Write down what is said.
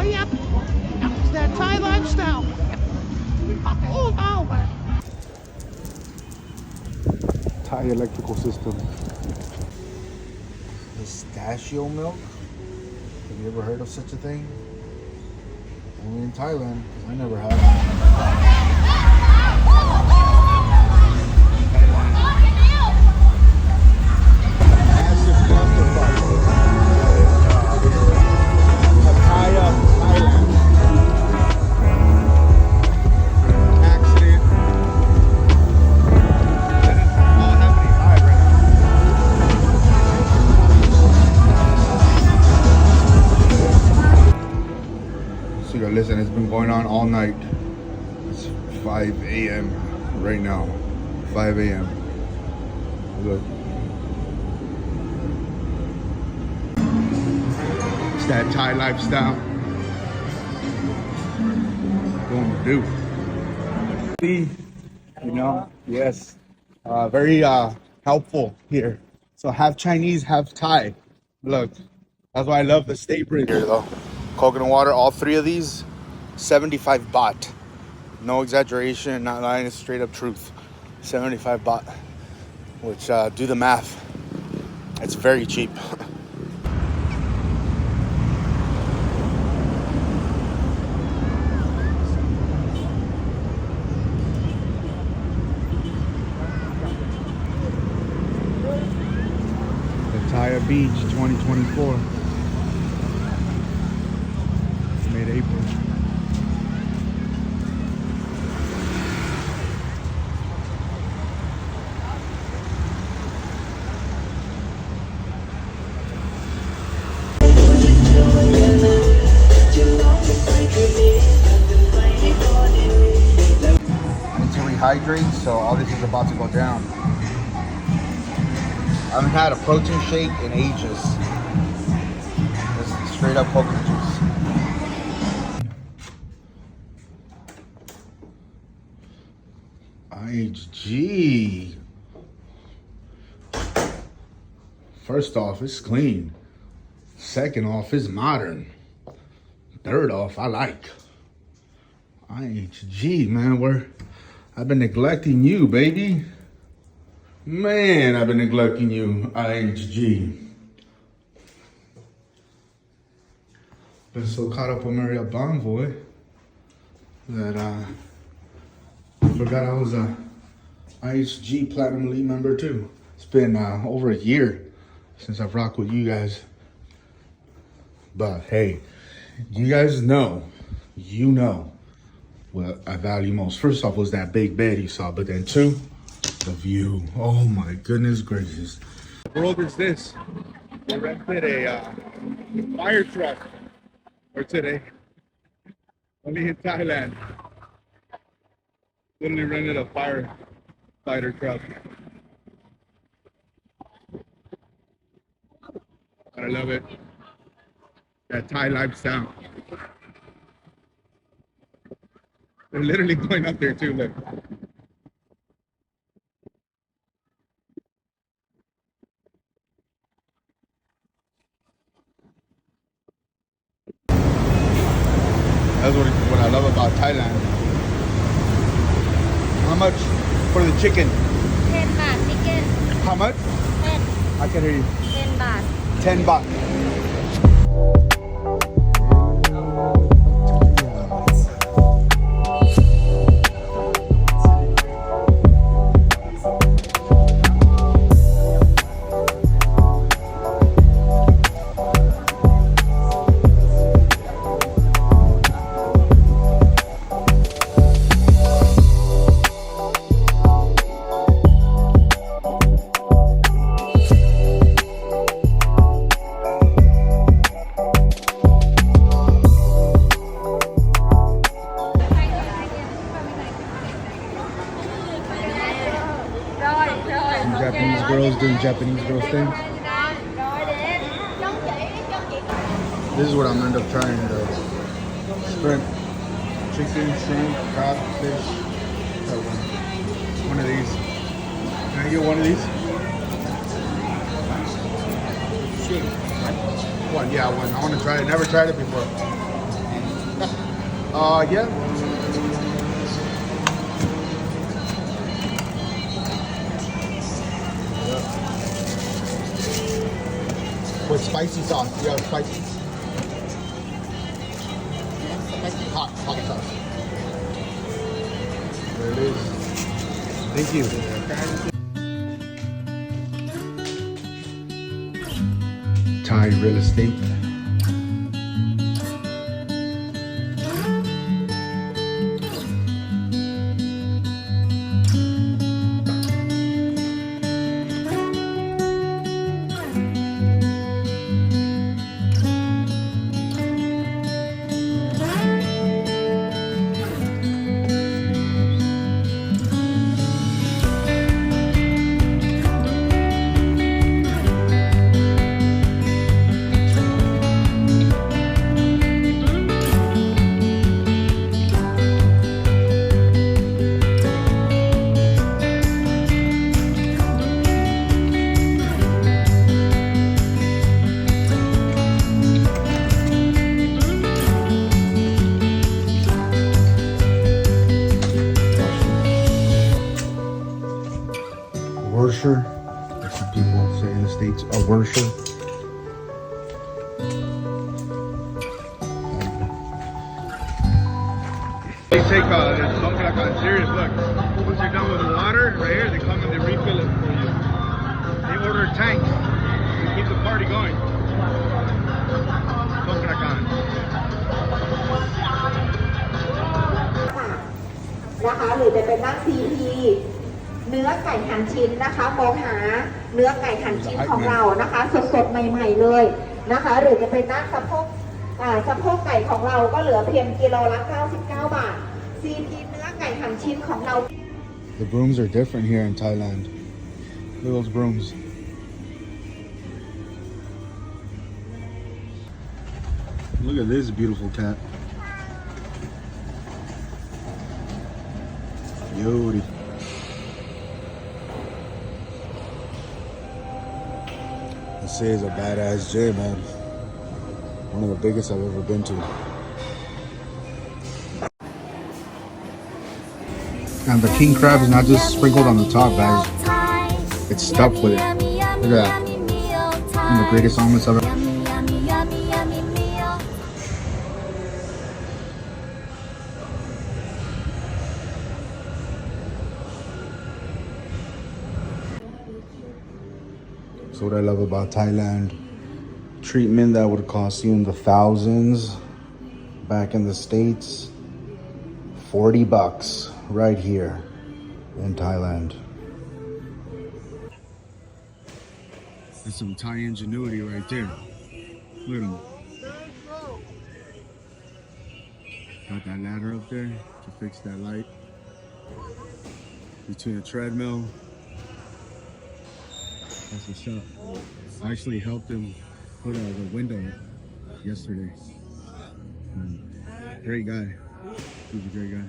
yep. It's that Thai lifestyle. Oh, man. Thai electrical system. Pistachio milk? Have you ever heard of such a thing? Only in Thailand. I never have. Massive clusterfuck. Pattaya, Thailand. Accident. That is all happening live right now. So you gotta listen, it's been going on all night. It's 5 a.m. right now. 5 a.m. Look. It's that Thai lifestyle. Gonna do. See, you know, yes. Very helpful here. So half Chinese, half Thai. Look, that's why I love the state bridge here though. Coconut water, all three of these, 75 baht. No exaggeration, not lying, it's straight up truth. 75 baht, which do the math. It's very cheap. Pattaya Beach 2024. Mid-April. I need to rehydrate, so all this is about to go down. I haven't had a protein shake in ages. This is straight up coconut juice. IHG. First off, it's clean. Second off, it's modern. Third off, I like. IHG, man, I've been neglecting you, baby. Man, I've been neglecting you, IHG. Been so caught up on Marriott Bonvoy that I forgot I was a IHG Platinum Elite member too. It's been over a year since I've rocked with you guys. But hey, you guys know, what I value most. First off was that big bed you saw, but then two, the view. Oh my goodness gracious. What world is this? I rented a fire truck for today. Only in Thailand. Literally rented a firefighter truck. I love it. That Thai lifestyle. They're literally going up there too, look. That's what I love about Thailand. How much for the chicken? 10 baht chicken. How much? 10. I can hear you. 10 baht. 10 baht. Japanese girls doing Japanese girls things. This is what I'm gonna end up trying: the shrimp, chicken, shrimp, crab, fish. One of these. Can I get one of these? One, yeah, one. I want to try it. Never tried it before. Yeah. With spicy sauce. Yeah, spicy. Hot sauce. There it is. Thank you. Thai real estate. Worsher. That's what people say in the States. A worsher. They take the Songkran serious. Look, once you're done with the water, right here, they come and they refill it for you. They order tanks to keep the party going. Songkran. นะคะหรือจะเป็นนั่ง CP เนื้อไก่หั่นชิ้นนะคะมองหาเนื้อไก่หั่นชิ้นของเรานะคะสดๆใหม่ๆเลยนะคะหรือจะเป็นนั่งสะโพกไก่ของเราก็เหลือเพียงกิโลละ99 บาท CP เนื้อไก่หั่นชิ้นของเรา The brooms are different here in Thailand. Look at those brooms. Look at this beautiful cat. Beauty. This is a badass gym, man. One of the biggest I've ever been to. And the king crab is not just sprinkled on the top, guys. It's stuffed with it. Look at that. One of the greatest omelets I've ever. That's what I love about Thailand. Treatment that would cost you in the thousands back in the States. $40 right here in Thailand. That's some Thai ingenuity right there. Look at them. Got that ladder up there to fix that light. Between a treadmill. That's the shop. I actually helped him put the window yesterday. Great guy. He's a great guy.